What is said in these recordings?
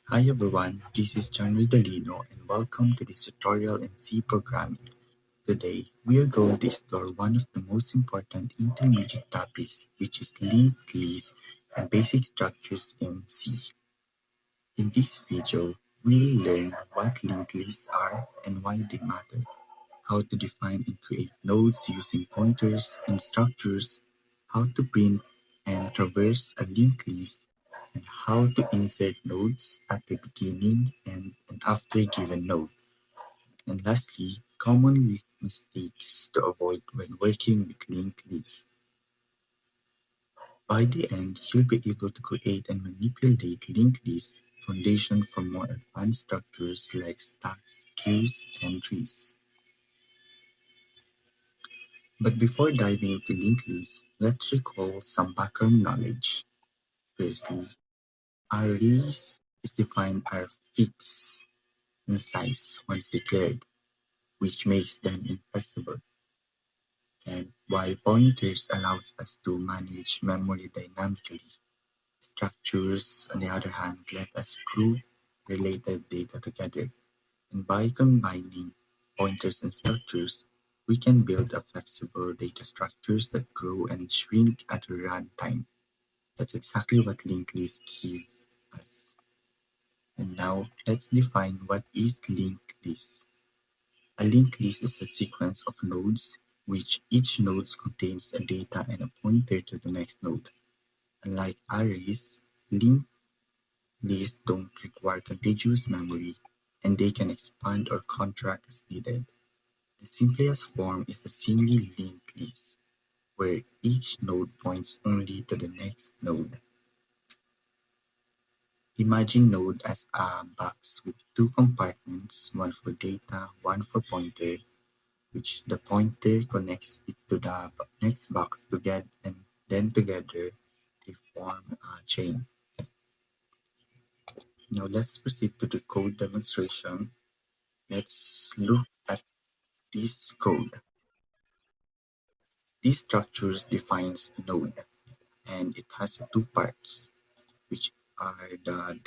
Hi everyone, this is John Ridalino and welcome to this tutorial in C programming. Today, we are going to explore one of the most important intermediate topics, which is linked lists and basic structures in C. In this video, we will learn what linked lists are and why they matter, how to define and create nodes using pointers and structures, how to print and traverse a linked list, and how to insert nodes at the beginning and after a given node. And lastly, common mistakes to avoid when working with linked lists. By the end, you'll be able to create and manipulate linked lists, foundation for more advanced structures like stacks, queues, and trees. But before diving into linked lists, let's recall some background knowledge. Firstly, arrays is defined as fixed in size once declared, which makes them inflexible. And while pointers allows us to manage memory dynamically, structures, on the other hand, let us group related data together. And by combining pointers and structures, we can build a flexible data structures that grow and shrink at runtime. That's exactly what linked lists give us. And now let's define what is linked list. A linked list is a sequence of nodes which each node contains a data and a pointer to the next node. Unlike arrays, linked lists don't require contiguous memory and they can expand or contract as needed. The simplest form is a singly linked list, where each node points only to the next node. Imagine node as a box with two compartments, one for data, one for pointer, which the pointer connects it to the next box together and then together they form a chain. Now let's proceed to the code demonstration. Let's look at this code. This structure defines a node and it has two parts, which are the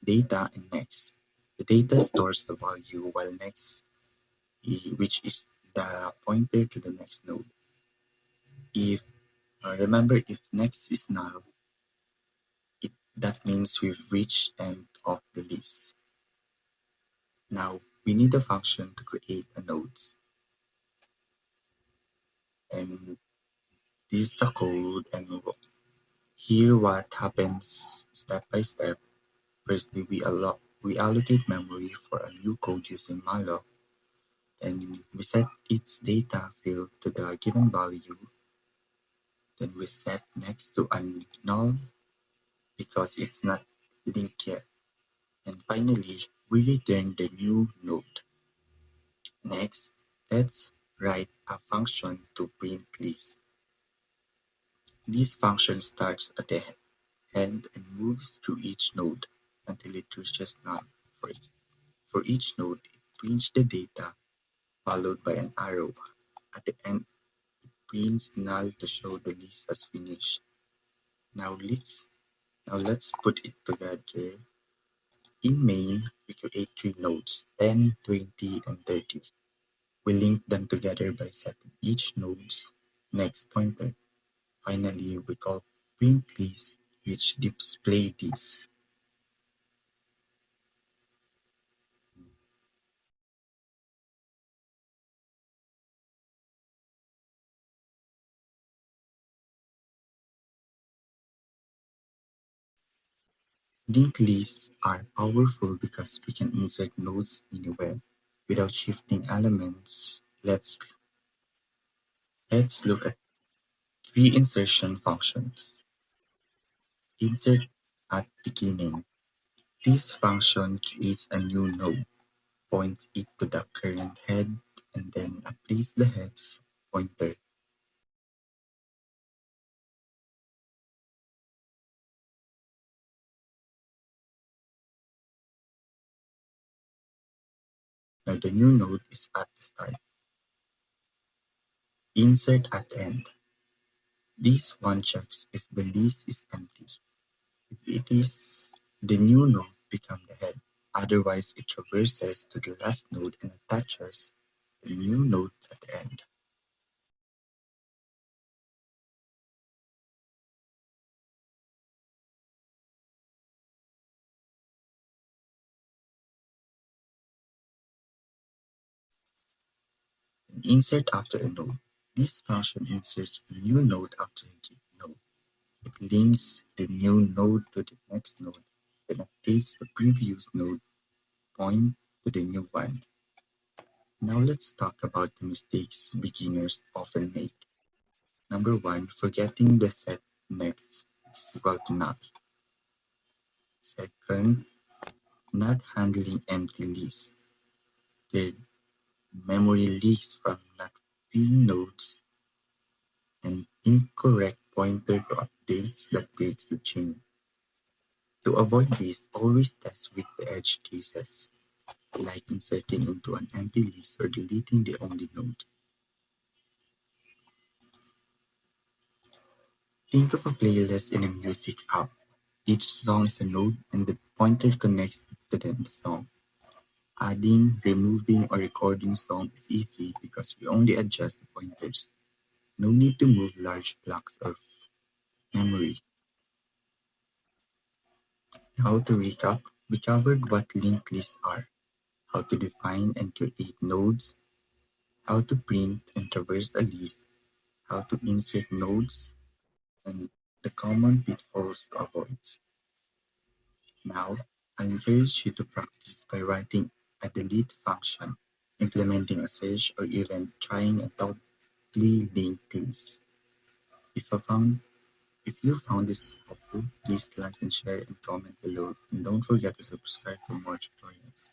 data and next. The data stores the value while next, which is the pointer to the next node. If remember, if next is null, that means we've reached end of the list. Now we need a function to create a nodes, and this is the code. And here, what happens step by step. Firstly, we allocate memory for a new code using malloc. Then we set its data field to the given value. Then we set next to a null because it's not linked yet. And finally, we return the new node. Next, let's write a function to print list. This function starts at the head and moves through each node until it reaches null. For each node, it prints the data followed by an arrow. At the end, prints null to show the list has finished. Now let's put it together. In main, we create three nodes, 10, 20, and 30. We link them together by setting each node's next pointer. Finally, we call print list, which display this. Linked lists are powerful because we can insert nodes anywhere without shifting elements. Let's look at three insertion functions. Insert at beginning. This function creates a new node, points it to the current head, and then updates the head's pointer. Now the new node is at the start. Insert at end. This one checks if the list is empty. If it is, the new node become the head. Otherwise, it traverses to the last node and attaches a new node at the end. An insert after a node. This function inserts a new node after a given node. It links the new node to the next node, then updates the previous node point to the new one. Now let's talk about the mistakes beginners often make. Number one, forgetting the set next is equal to null. Second, not handling empty lists. Third, memory leaks from not filling nodes, and incorrect pointer to updates that breaks the chain. To avoid this, always test with the edge cases, like inserting into an empty list or deleting the only node. Think of a playlist in a music app. Each song is a node and the pointer connects it to the song. Adding, removing, or recording song is easy because we only adjust the pointers. No need to move large blocks of memory. How to recap? We covered what linked lists are, how to define and create nodes, how to print and traverse a list, how to insert nodes, and the common pitfalls to avoid. Now, I encourage you to practice by writing a delete function, implementing a search, or even trying a doubly linked list. If, I found, if you found this helpful, please like and share and comment below. And don't forget to subscribe for more tutorials.